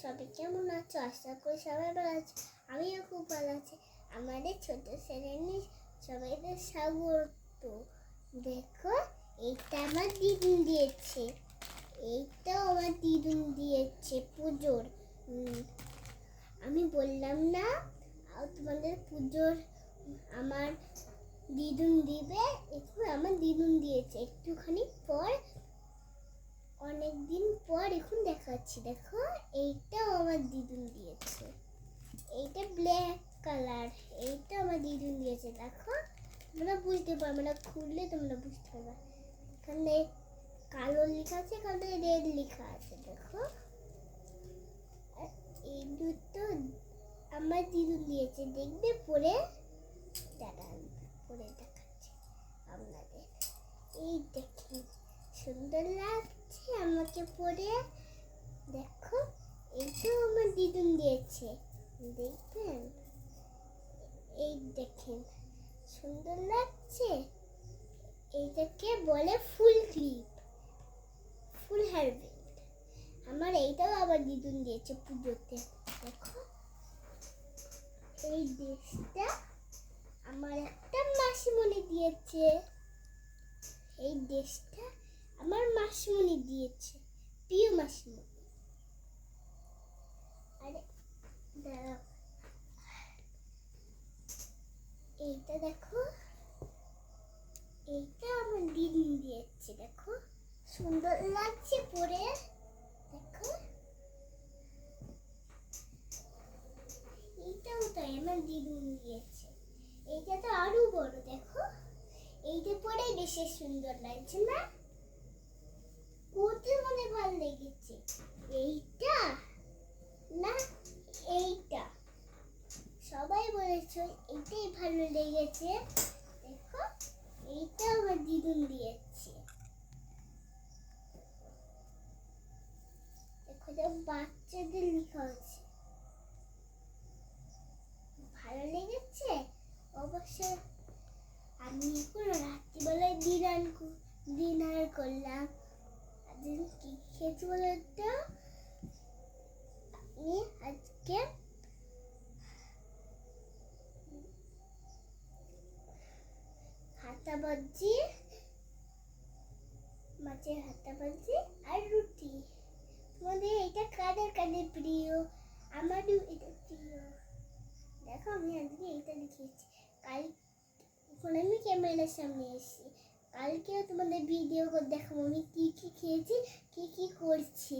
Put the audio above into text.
সবাই কেমন আছো? আশা করি সবাই ভালো আছে। আমিও খুব ভালো আছি। আমাদের ছোট চ্যানেলে সবাইকে স্বাগত। দেখো, এইটা আমার দিদুন দিয়েছে, এইটাও আমার দিদুন দিয়েছে পুজোর। আমি বললাম না তোমাদের পুজোর আমার দিদুন দিবে, এখন আমার দিদুন দিয়েছে। একটুখানি পর, অনেকদিন পর এখন দেখাচ্ছি। দেখো, এইটাও আমার দিদুন দিয়েছে, এইটা ব্ল্যাক কালার, এইটা আমার দিদুন দিয়েছে। দেখো, তোমরা বুঝতে পারবে না, খুললে তোমরা বুঝতে পারবে। এখানে কালো লেখা আছে, এখানে রেড লেখা আছে। দেখো, এই দুটো আমার দিদুন দিয়েছে। দেখবে পরে, দাঁড়ান পরে দেখাচ্ছি আপনাদের। এই দেখেন, সুন্দর লাগছে আমাকে পরে। দেখো, এইটাও আমার দিদুন দিয়েছে, দেখবেন। এই দেখেন, সুন্দর লাগছে। এইটাকে বলে ফুল ক্লিপ, ফুল হেয়ার ব্যান্ড। আমার এইটাও আবার দিদুন দিয়েছে পুজোতে। দেখো, এই ড্রেসটা আমার একটা মাসিমণি দিয়েছে। এই ড্রেসটা আমার মাসিমণি দিয়েছে, প্রিয় মাসিমণি। আরে দাঁড়াও, এইটা দেখো, এইটা আমার দিদুন দিয়েছে। দেখো, সুন্দর লাগছে পরে। দেখো, এইটাও তাই আমার দিদুন দিয়েছে। এইটা তো আরো বড়। দেখো, এইটা পরে বেশি সুন্দর লাগছে না? কোনটা মনে ভালো লেগেছে, এইটা না এইটা? সবাই বলেছে এইটাই ভালো লেগেছে। দেখো, এইটা আমার দিদুন দিয়েছে। দেখো, বাচ্চাদের লেখা আছে। ভালো লেগেছে অবশ্যই। আমি এখন রাত্রিবেলায় ডিনার করলাম। আজকে কি খেয়েছি বলতো? আমি আজকে হাতা ভাজি, মাছের হাতা ভাজি আর রুটি। তোমাদের এটা কাদের কাদের প্রিয়? আমারও এটা প্রিয়। দেখো, আমি আজকে এইটা লিখেছি। কাল এখন আমি ক্যামেরার সামনে এসেছি, কালকেও তোমাদের ভিডিও করে দেখাবো আমি কি কি খেয়েছি, কি কি করছি।